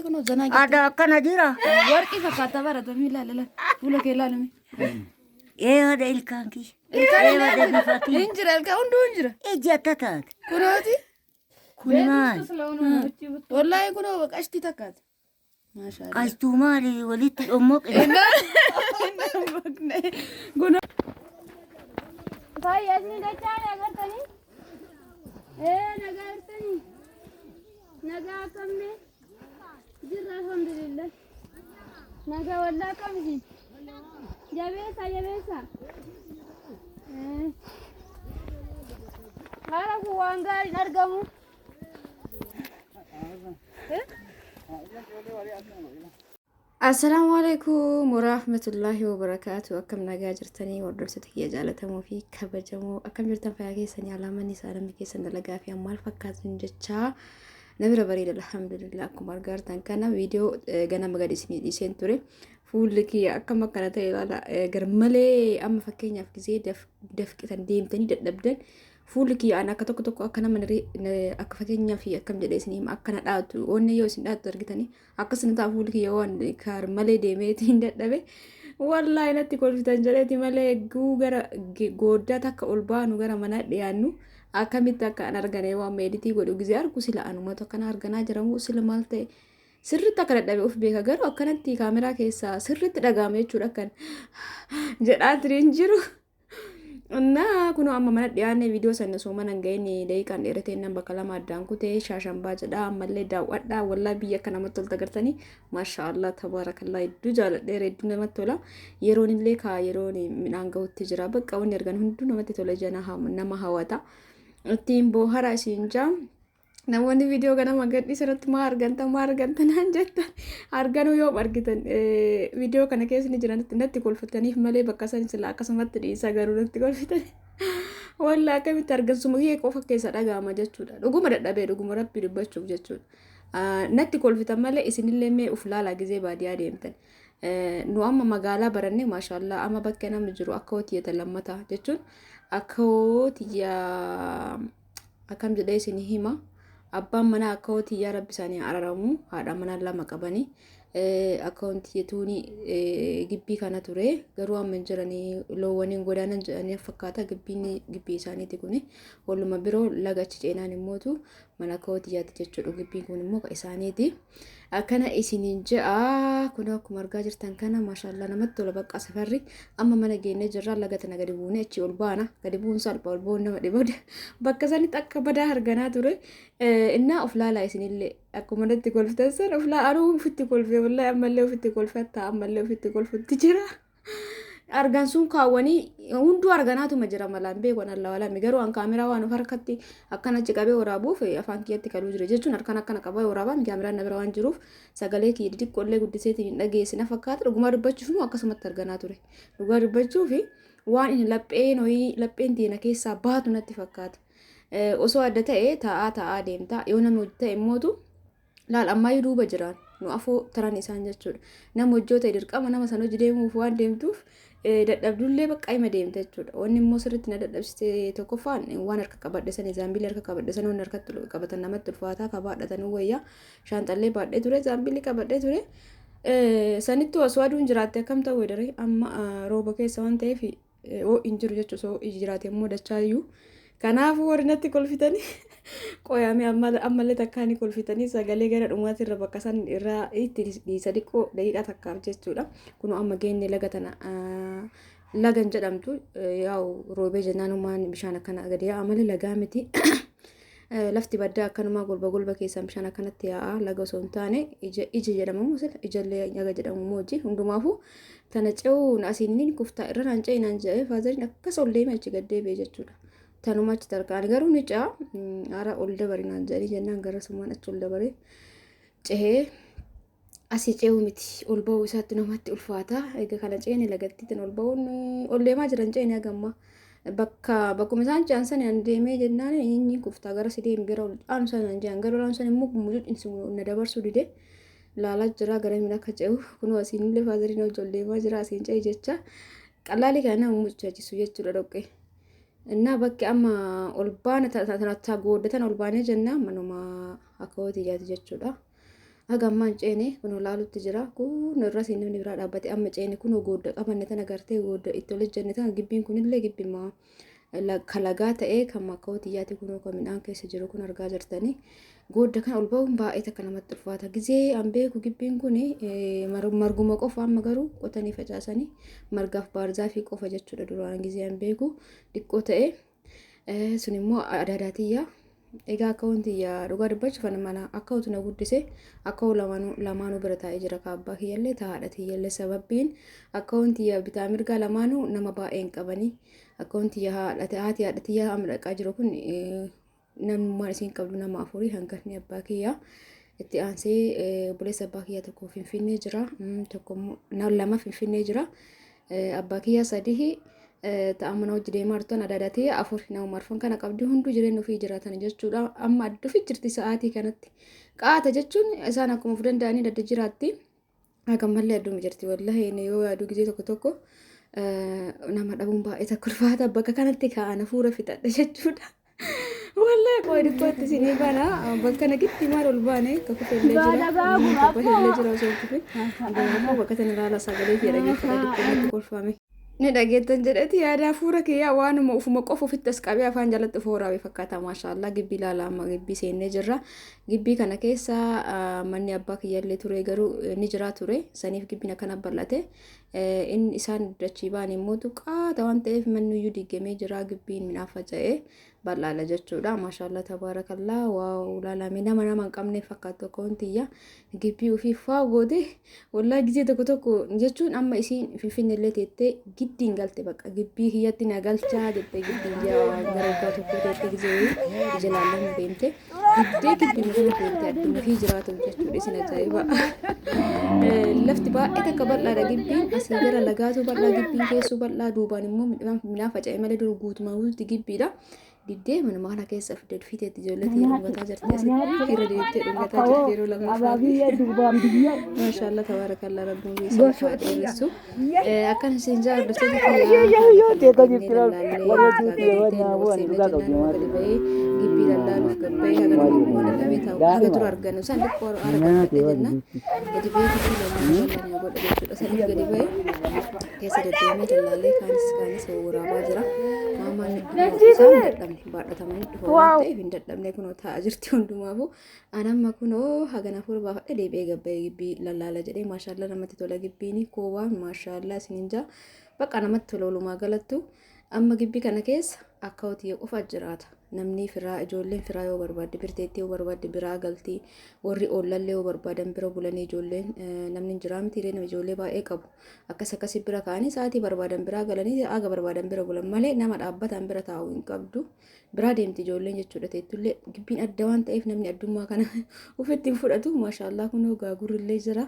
Kuno zana Ada akkana jira. warqii fakkaata baratamii ilaalala fuula kee ilaalame. Ada ilkaanki. Ada bifati. Injira ilkaan hunduu injira. Iji akka taate. Kunooti. Kun maali? Wallahi kunoo qashtii takkaati. Maashaallah. Qashtuu maali walitti dhommoqe. Kunoo. Fayyadni dachaan agartanii? Nagartanii? Nagaa akkamne? Jirra alhamdulillah. Nagaa wallaa qabdi. Jabeessa. Haala kun waan gaariin argamu. Assalamu alaikum warahmatullahi wabarakatuh. Akkam nagaa jirtanii hordoftoota kiyya jaalatamuu fi kabajamoo akkam jirtan fayyaa keessanii alaamanni isaanii keessan dalagaa fi ammaal fakkaatan jecha namira bareeda alhamdulillah. Akkuma argartan kana viidiyoo ganama gadi isinii dhiiseen ture fuulli kiyya akkam akkana ta'e ilaala garmalee amma fakkeenyaaf gisee dafqitan deemtanii dadhabdan fuulli kiyya akka tokko akka nama akka fakkeenyaaf akkam jedhee isinii akkana dhaatu onne yoo isin dhaatu argitanii akkasuma ta'a fuulli kiyya waan garmalee deemeetiin dadhabe wallahi natti kolfitan jedheeti malee gara gooddaa takka ol baanu gara mana dhiyaannu akkamitti akka an argane waan meeditii godhu gisee argu sila anumatu akkana arganaa jiramu sila maal ta'e sirritti akka dadhabe of beeka garuu akkanatti kaameraa keessaa sirritti dhagaame jechuudha akkan jedhaa tiriin jiru. Nah, kuno amma mana dhiyaanne viidiyoo sana soo mana ga'inni daqiiqaan dheerateen nan bakka lama addaan kutee shaashambaa jedha ammallee daawwadhaa wallahi biyya akka namatti tolta gartanii maashaallah tabaarakallah hedduu jaaladheera hedduu namatti tola yeroon illee yeroon midhaan ga'utti jira bakka wanni argan hunduu namatti tola jana nama hawwata ittiin boohara isiin jaa namoonni viidiyoo ganama gadhiis irratti maa argantan jettan arganuu yoo argitan viidiyoo kana keessa ni jiran natti kolfataniif malee bakka san sila akkasumatti dhiisa garuu natti kolfatanii wallahi akkamitti argansuma kee qofa keessa dhagaama jechuudha dhuguma dadhabee dhuguma rabbii dubbachuuf jechuudha natti kolfitan malee isinillee mee uf laalaa gisee baadiyyaa deemtan nu amma magaalaa baranne maashaallah amma bakka namni jiru akka hootiyyata lammataa jechuun akka hootiyyaa akkam jedhee isin hima abbaan mana akka hootiyyaa rabbi isaanii araramu haadha mana lama qabanii akka hootiyyaatuuni gibbii kana ture garuu amma jiranii loowwaniin godaanan jedhanii fakkaata gibbii isaaniiti kuni waluma biroo lagachi ceenaan immootu mana akka hootiyyaatti jechuudha gibbiin kun immoo ka isaaniiti akkana isiniin je'a kun akkuma argaa jirtan kana maashaallah namatti tola bakka safarri amma mana geenne jirra laga tana gadi buune achi ol baana gadi buun salpha ol buun nama dhibooda bakka sanitti akka badaa arganaa ture innaa of laalaa isinillee akkuma natti kolfitan san of laaluu ofitti kolfee wallahi ammallee ofitti kolfatta ammallee ofitti kolfutti jira argan sun kaawwanii hunduu arganaatuma jira malaan beekon alla walaami garuu an kaameraa waan of harkatti akkana qabee waraabuuf afaan kiyyatti kaluu jira jechuun harkaan akkana qabee waraabaan kaameraan na bira waan jiruuf sagalee kiyya xixiqqoollee guddiseetiin hin dhageessina fakkaata dhugumaa dubbachuuf nu akkasumatti arganaa ture dhugaa dubbachuuf waan inni lapheen diina keessaa baatu natti fakkaata osoo adda ta'e taa'aa deemta yoo namni hojii ta'e immootu laal ammayyuu duuba jiraan nu afoo taran isaan jechuudha nama hojii ta'e dirqama nama san hojii deemuuf waan deemtuuf dadhabdullee bakka ima deemte jechuudha wanni immoo sirriitti na dadhabsite tokkoffaan waan harka qabadhe san zaambilii harka qabadhe san waan harkatti qabatan namatti ulfaataa kabaadhatanuu wayyaa shaanxallee baadhee ture zaambilii qabadhee ture sanitti osoo aduun jiraatte akkam ta'u daree amma rooba keessa waan ta'eef hin jiru jechuudha osoo jiraate immoo dachaayyuu kanaafuu warri natti kolfitanii qoyaame ammallee takkaanii kolfitanii sagalee gara dhumaatti irra bakka san irraa itti dhiisa dhiqqoo daqiiqaa takkaaf jechuudha kun amma geenne laga tana lagan jedhamtu yaa'u roobee jennaanumaan bishaan akkana gadi yaa'a malee lagaa miti lafti baddaa akkanumaa golba keessaa bishaan akkanatti yaa'a laga osoo hin taane ija jedhamamu sila ijallee laga jedhamu mooji hundumaafuu tana ce'uun asiin kuftaa irra naan ce'inaan jedhee faazariin akkas ol deeme achi gaddeebee jechuudha. Tanuma achi tarkaan garuu ni caa ara ol dabarinaan jedhanii jennaan gara sumaan achi ol dabaree cehee asii ce'uu miti ol ba'uu isaatti namatti ulfaata egaa kana ceene lagattiitiin ol ba'uun ol deemaa jiran ceene hagamma bakkuma isaan ce'an sana an deemee jennaan inni kuftaa gara si deemi gara ol aanu sana an jean gara ol sana immoo mucuudhin na dabarsuu dide laalaa jira gara min akka ce'u kunoo asiin illee faazariin hojii ol deemaa jira asiin ce'e jecha qalaalii kana nama mucaachisu jechuudha dhoqqee. እና በቃ አማ ኦልባነ ተናታ ጎደተን ኦልባኔ ጀና ማኑማ አካውት ያት ጀቹዳ hagammaan ceene kun laalutti jira kun irra namni biraa dhaabbate amma ceene kun goodda qabanne tan agartee goodda itti ol jenne tan gibbiin kunillee gibbimaa kalagaa ta'ee kan makkaawwatiyyaati kun kan midhaan keessa jiru kun argaa jirtanii goodda kan ol ba'uun baay'ee takka namatti ulfaata gizee an beeku gibbiin kun marguma qofa amma garuu qotanii facaasanii margaaf baarzaafii qofa jechuudha duraan gizee an beeku dhiqqoo ta'e sun immoo adaadaatiyyaa egaa akka wanti dhugaa dubbachuuf mana akka utu na guddise akka lamaanuu bira taa'ee jira kaabbaa kiyyallee haadha kiyyallee sababbiin akka wanti bitaa mirgaa lamaanuu nama baay'een qabanii akka wanti haati haadhatiyyaa amma dhaqaa jiru kun namummaan isiin qabdu nama afurii hangatni abbaa kiyyaa itti aansee obboleessa abbaa kiyyaa tokko finfinnee jira tokko lama finfinnee jira abbaa kiyyaa sadii ta'amana hojii deemaa jirtan adaadaatee afur nama marfan kana qabdi hunduu jireenya ofii jiraatan jechuudha amma adduufi jirti sa'aatii kanatti qaata jechuun isaan akkuma of danda'anii dadda jiraatti akka mallee adduuma jirti wallahi yoo yaadu gisee tokko nama dhabuun baay'ee takka ulfaata bakka kanatti kaa'ana fuura fixadha jechuudha wallahi qoy dhiqqootti sinii bana bakka nagitti maal ol baane akka kufellee jira osoo kufe bakka tan ilaala sagalee fi dhageeffata dhiqqootti kolfame ni dhageettan jedhati yaada fuura kiyyaa waanuma ufuma qofa ofitti as qabee afaan jalatti fooraawe fakkaata maashaallah gibbii ilaala amma gibbii seennee jirra gibbii kana keessa manni abbaa kiyyallee ture garuu ni jira ture saniif gibbiin akkana bal'ate inni isaan dachii baan immoo qaata waan ta'eef manni iyyuu diigamee jira gibbiin midhaan faca'ee bal'aala jechuudha maashaallah tabaarakallaa waaw laalamee nama hin qabne fakkaatu tokko wantiyya gibbii ofii faa goote wallaahi gisee tokko jechuun amma isiin finfinnellee teettee giddiin galte bakka gibbii kiyyatti na galchaa jettee gibbiin gara waggaa tokko teettee gisee ija laallamuu deemte giddee gibbiin kana teettee adduma fi jiraatu jechuudha isin ajaa'iba lafti baay'ee takka bal'aadha gibbiin asii gara lagaatu bal'aa gibbiin keessu bal'aa duubaan immoo midhaan faca'ee malee dur guutumaa guututti gibbiidha diddee mana maala keessa fidee fiiteetti ijoolleetti dhungataa jirti asii irra deebittee dhungataa jirti yeroo lamaa maashaallah tabaarakallaa rabbuun isaa dheeressu akkan isin gibbii lallaaluuf gabbayee haga nama lamee ta'u haga dura argannu isaan dhiqqoo argattee jenna gadi ba'ee gibbii lallaaluuf godha jechuudha saniif gadi ba'ee keessa deddeemee dallaalee kaanis waraabaa jira maamaan isaan dadhabne baadhatamanii dhufa waan ta'eef hin dadhabne kunoo taa'aa jirti hundumaafu anamma kunoo hagana fuula baafadhe deebi'ee gabbayee gibbii lallaala jedhee maashaallah namatti tola gibbiin koowwaan maashaallah isiniin jaa bakka namatti tola walumaa galattu amma gibbii kana keessa akka hojii qofa jiraata namni firaa ijoolleen firaa yoo barbaadde birteetti yoo barbaadde biraa galtii warri oollallee yoo barbaadan bira bulanii ijoolleen namni jiraa miti illee ijoollee baay'ee qabu akkasii bira ka'anii sa'aatii barbaadan biraa galanii aga barbaadan bira bulan malee nama dhaabbatan bira taa'uu hin qabdu biraa deemti ijoolleen jechuudha teettullee gibbiin adda waan ta'eef namni addummaa kana ofitti hin fudhatu maashaallah kun gaagurrillee jira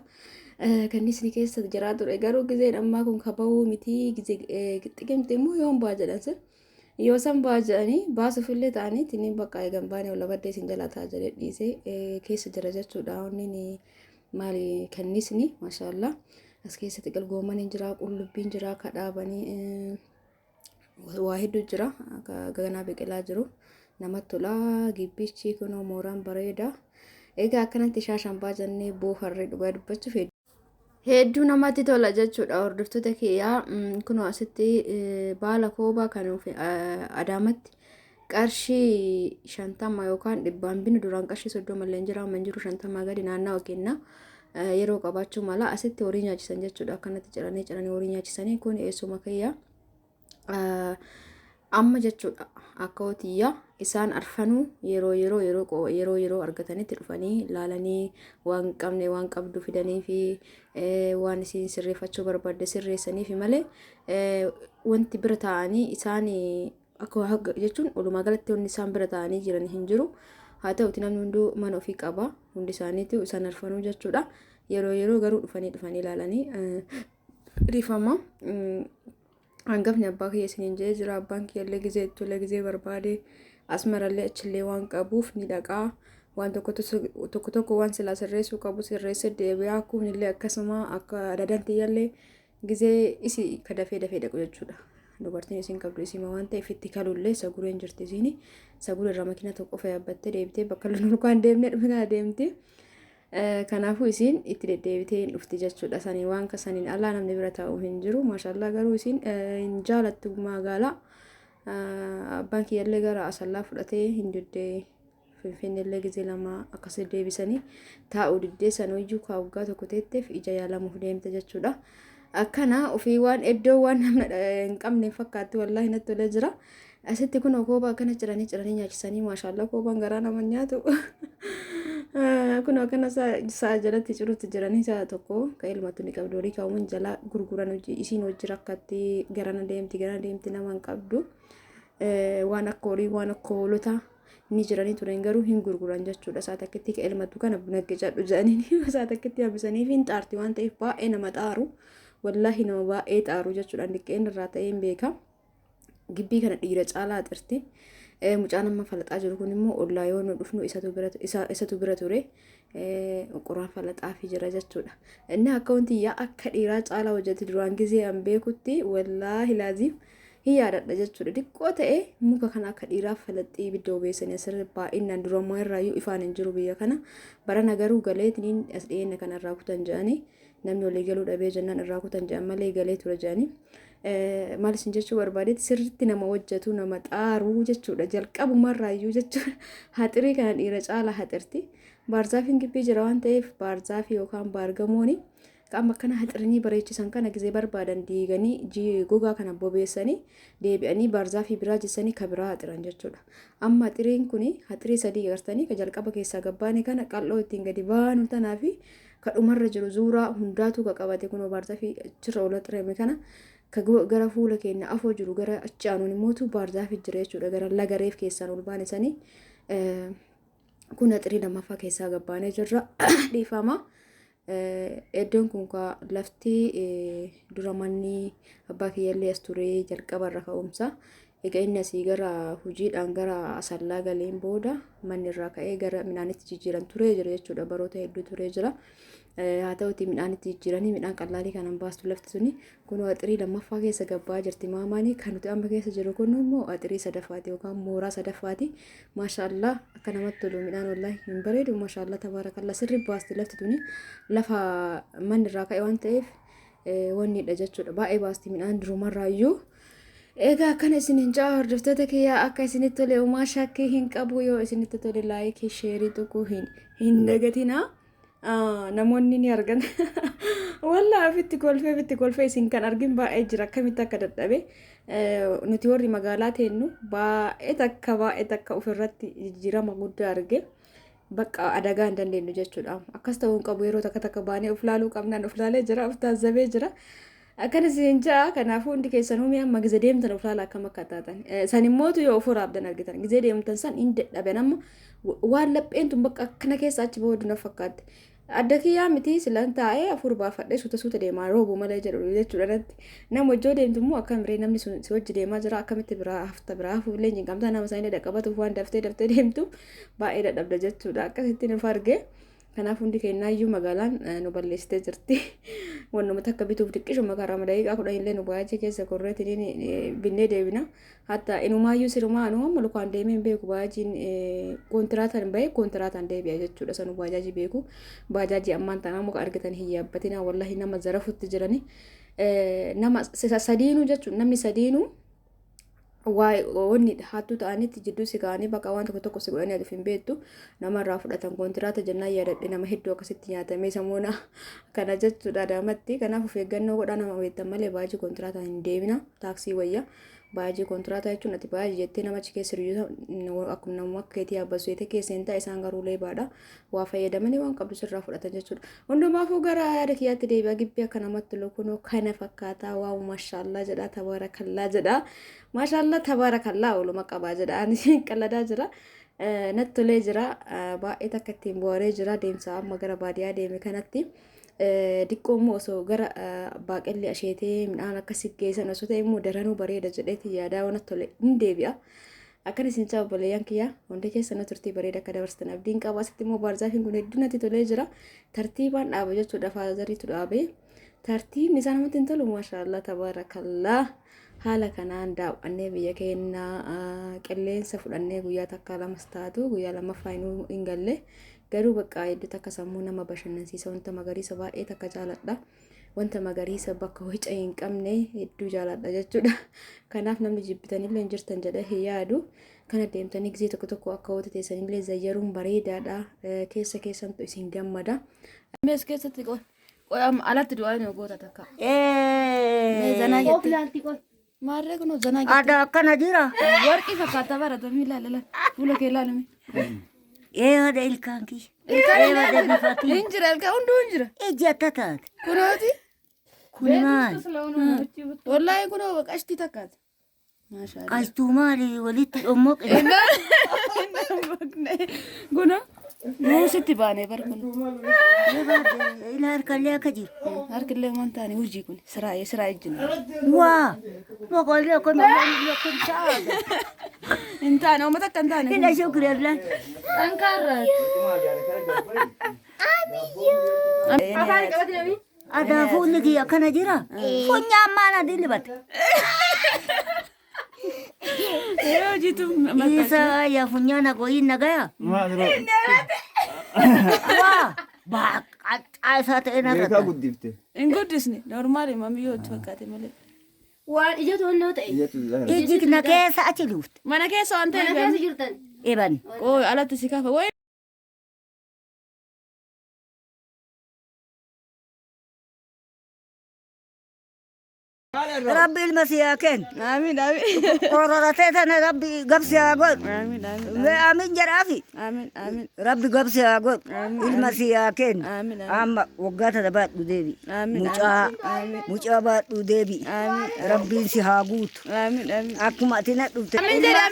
kannisni keessa jiraa ture garuu gizeen ammaa kun kaba'uu miti gizee xiqqimti immoo yoon baa jedhan yoo san baa jedhanii baasuufillee ta'anii tiniin bakka eegan baanee wala baddee isin jalaa ta'a jedhee dhiisee keessa jira jechuudha onni maali kannisni maashaallah as keessatti qalgoomanii jira qullubbiin jira kadhaabanii waa hedduu jira ganaa biqilaa jiru namatti tola gibbichi kunoo mooraan bareeda egaa akkanatti shaashambaa jennee booharree dhugaa dubbachuuf hedduu namatti tola jechuudha hordoftoota kiyyaa kunoo asitti baala koobaa kan adaamatti qarshii 50 yookaan 100 binu duraan qarshii 30 illee jira amma jiru 50 gadi naannawaa kenna yeroo qabaachuu mala asitti horii nyaachisan jechuudha akkanatti ciranii horii nyaachisanii kun eessuma kiyyaa amma jechuudha akka hotiyyaa isaan arfanuu yeroo argatanitti dhufanii laalanii waan qabne waan qabdu fidanii fi waan isin sirreeffachuu barbaadde sirreessanii fi malee wanti bira taa'anii isaan akka jechuun walumaa galatti wanti isaan bira taa'anii jiran hin jiru haa ta'uti namni hunduu mana ofii qaba hundi isaaniitu isaan arfanuu jechuudha yeroo garuu dhufanii laalanii rifama hangafni abbaa kiyya isiniin jedhee jira abbaan kiyyallee gizee barbaade asmarallee achillee waan qabuuf ni dhaqaa waan tokko waan silaa sirreessuu qabu sirreessee deebi'aa kunillee akkasuma akka dadantiyyallee gizee isi ka dafee dhaqu jechuudha dubartiin isin qabdu isima waan ta'eef itti kalullee sagureen jirti isini saguree irra makiina tokko qofa yaabbattee deebitee bakka lolkaan deemnee dhufnaa deemti Kanaafuu isiin itti deddeebitee hin dhufti jechuudha. Sanii waan kasaniin alaa namni bira taa'u hin jiru. Maashaallah garuu isiin hin jaalattu magaalaa. Abbaan kiyyallee gara asallaa fudhatee hin diddee finfinnellee gizee lama akkas deebisanii taa'uu diddee sanuyyuu waggaa tokko teetteef ija yaalamuuf deemte jechuudha. Akkana ofii waan iddoo waan namna hin qabne fakkaatti wallaahi natti tolee jira. Asitti kun koobaa akkana ciranii nyaachisanii maashaallah koobaan garaa nama nyaatu. Kun akkana sa'a jalatti ciruutti jiranii sa'a tokko kan ilmatu ni qabdu horii kaa'uun jala gurguran isiin hojii rakkatti garana deemti nama hin qabdu. Waan akka horii waan akka hoolota ni jiranii turan garuu hin gurguran jechuudha. Sa'a takkitti kan ilmatu kana bunagge jedhu jedhanii sa'a takkitti hambisanii fi hin xaarti waan ta'eef baay'ee nama xaaru. Wallaahi nama baay'ee xaaru jechuudha. Dhiqqeen irraa ta'ee hin beeka. Gibbii kana dhiira caalaa xirti. Mucaan amma falaxaa jiru kun immoo ollaa yoo nu dhufnu isatu bira ture. Qoraan falaxaa fi jira jechuudha. Inni akkaawuntii yaa akka dhiiraa caalaa hojjete duraan gizee an beekutti wallaahi laaziif hin yaadadha jechuudha. Xiqqoo ta'e muka kana akka dhiiraa falaxii ibidda obeessanii asirra baay'inaan durammaa irraayyuu ifaan hin jiru biyya kana. Barana garuu galeetiin as dhiyeenya kana irraa kutan jedhanii namni olii galuu dhabee jennaan irraa kutan jedhan malee galee ture jedhanii. Maal isin jechuu barbaadetti sirriitti nama hojjetu nama xaaruu jechuudha. Jalqabumarraayyuu jechuudha. Haxirii kana dhiira caalaa haxirti. Baarzaafiin gibbii jira waan ta'eef baarzaafii yookaan baargamooni qaama akkana haxirinii bareechisan kana gizee barbaadan diiganii gogaa kana bobeessanii deebi'anii baarzaafii biraa jessanii ka biraa haxiran jechuudha. Amma haxiriin kuni haxirii sadii agartanii ka jalqaba keessaa gabbaanii kana qal'oo ittiin gadi baanu tanaa fi ka dhumarra jiru zuuraa hundaatu ka qabate kunoo baarzaafii achirra oola xirame kana ka gara fuula keenya afoo jiru gara achi aanuun immootu baarzaafii jira jechuudha. Gara lagareef keessaan ol baanisanii kun haxirii lammaffaa keessaa gabbaanee jirra dhiifama. Iddoon kun lafti dura manni abbaa kiyyallee as ture jalqaba irra ka'umsa. Egaa inni asii gara hojiidhaan gara asallaa galeen booda manni irraa ka'ee gara midhaanitti jijjiiran ture jira jechuudha. Baroota hedduu ture jira. Haa ta'uti midhaanitti jijjiiranii midhaan qallaalii kanan baastu lafti suni kun haxirii lammaffaa keessa gabbaa jirti maamaanii kan nuti amma keessa jiru kun immoo haxirii sadaffaati yookaan mooraa sadaffaati. Maashaallah akka namatti tolu midhaan wallaahi hin bareedu maashaallah tabaarakallaa sirri baasti lafti tuni lafa manni irraa ka'e waan ta'eef wannidha jechuudha. Baay'ee baasti midhaan durumarraayyuu. Egaa akkana isinin caa hordoftoota kiyyaa akka isinitti tole uumaa shakkii hin qabu yoo isinitti tole laayikii sheerii tuquu hin dagatinaa. Namoonni ni argan wallaahi fitti kolfee isin kan argin baay'ee jira akkamitti akka dadhabe nuti warri magaalaa teennu baay'ee takka ofirratti jijjiirama guddaa arge bakka adagaa hin dandeenyu jechuudha. Akkas ta'uu hin qabu yeroo takka baanee of laaluu qabnaan of laalee jira of taazabee jira. Akkanas hin jaa kanaafuu hundi keessanuu mi'a amma gizee deemtan of laala akkam akka taatan san immootu yoo ofirraa abdan argitan gizee deemtan san hin dadhabe nama waan lapheen tun bakka akkana keessa achi boodu na fakkaatti. Adda kiyyaa miti silan taa'ee afur baafadhee suuta deemaa roobu malee jedhu jechuudha natti. Nama hojjoo deemtu immoo akka miree namni sun si wajji deemaa jira akkamitti biraa hafuullee hin qabda nama isaanii dhaqqabatuuf waan daftee deemtu baay'ee dadhabda jechuudha. Akkasitti nuuf arge. Kanaaf hundi keenyaayyuu magaalaan nu balleessitee jirti. Wannuma takka bituuf xiqqishuma karaa daqiiqaa 10 illee nu baay'ee keessa korreetiin binnee deebina. Hatta inumaayyuu sirumaa anuma lukaan deemee hin beeku baajajiin kontiraataan deebi'a jechuudha. Sanu baajaajii beeku. Baajaajii ammaan tanaa muka argatan hin yaabbatina wallahi nama zarafutti jirani. Nama sadiinuu jechuudha namni sadiinuu wanni hattuu ta'anitti jidduu si kaa'anii bakka waan tokko si godhanii aduuf hin beektu namarraa fudhatan kontiraata jennaan yaadadhe nama hedduu akkasitti nyaatamee samuuna kana jechuudha daamatti. Kanaaf of eeggannoo godhaa nama beektan malee baajii kontiraataan hin deemina taaksii wayya. Baajii kontiraataa jechuun ati baajii jettee namachi keessa hiriyuu akkuma namuma akka keetii yaabbasu jettee keesseen ta'a isaan garuu leebaadha. Waa fayyadamanii waan qabdu sirraa fudhatan jechuudha. Hundumaafuu gara yaada kiyyaatti deebi'a gibbii akka namatti lukunoo kana fakkaataa waaw maashaallah jedhaa tabaarakallaa jedhaa. Maashaallah tabaarakallaa ooluma qabaa jedhaa ani qalladaa jira. Natti tolee jira baay'ee takka ittiin booree jira deemsa amma gara baadiyyaa deeme kanatti. Diqqoo immoo osoo gara baaqelli asheetee midhaan akkasii geessan osoo ta'e immoo daranuu bareeda jedheeti yaadaa waan tole hin deebi'a. Akkan isin caa obboleeyyan kiyya hundi keessanuu turtii bareeda akka dabarsitan abdiin qaba. Asitti immoo baarzaafiin kun hedduu natti tolee jira. Tartiibaan dhaaba jechuudha faazariitu dhaabee. Tartiibni isaa namatti hin tolu maashaallah tabaarakallaa. Haala kanaan daawwannee biyya keenya qilleensa fudhannee guyyaa takka lamas taatu guyyaa lammaffaa hin galle garuu bakka hedduu takka sammuu nama bashannansiisa wanta magariisa baay'ee takka jaaladha. Wanta magariisa bakka ho'icha hin qabne hedduu jaaladha jechuudha. Kanaaf namni jibbitanillee hin jirtan jedhee hin yaadu. Kana deemtanii gisee tokko tokko akka hawwata teessanillee zayyaruun bareedaadha. Keessa keessantu isin gammada. Mees keessatti qoy alatti du'aa inni goota takka. Zanaa Qophiyaatti qoy. Maarree kunoo zanaa jettee. ada akkana jira. Warqii fakkaata baratamii ilaala. Fuula kee ilaalame. Hada ilkaan kiyya. Hada bifatii. Hin jira ilkaan hunduu hin jira. Iji akka taate. Kunooti. Kun maali? Wallaahi kunoo qashtii takkaati. Maashaallah. Qashtuu maali walitti dhommoqe. Kunoo muusitti baanee bar kun. Ila harkallee akka jiru. Harkillee wantaani hojii kun siraa ejjina. Waa. Moqollee akka malee akka taate. Hin taane uummata akka hin taane. Ila shukri Allah. Afaan qabatti namni. Ada fuulli kiyya akkana jira. Funyaan maana dilibate. Hojiitu Isa ya funyaan agoyin nagaya. Waa. Baaqacaa isaa ta'e na Beekaa guddifte. hin guddisne normaali mamiyyoo itti fakkaate malee. Waan ija toonnoo ta'e. Iji na keessa achi luufte. Mana keessa waan ta'e Mana keessa jirtan. Eban. oo alatti si kafa way Rabbi ilma siyaa kennu. amiin amiin Qororatee tana rabbi gabsi haa godhu. amiin amiin Amiin jedhaafi. amiin amiin Rabbi gabsi haa godhu. Ilma siyaa kennu. amiin Amma waggaa tana baadhu deebi. amiin Mucaa baadhu deebi. Rabbiin si haa guutu. amiin amiin Akkuma ati na dhufte. amiin jedhe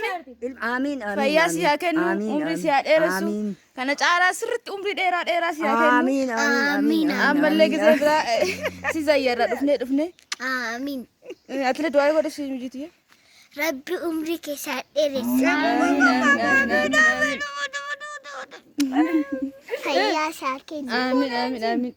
amiin Amiin. fayyaa si haa kennu umrii si haa dheeressu Amiin. kana caalaa sirritti umrii dheeraa si haa kennu Amiin. Amiin. ammallee gisee biraa si zayyarra dhufne Amiin. atilee du'aa godhe si mijiitiye Rabbi umrii keessaa dheeressa. Fayyaa isaa kennu. amiin amiin amiin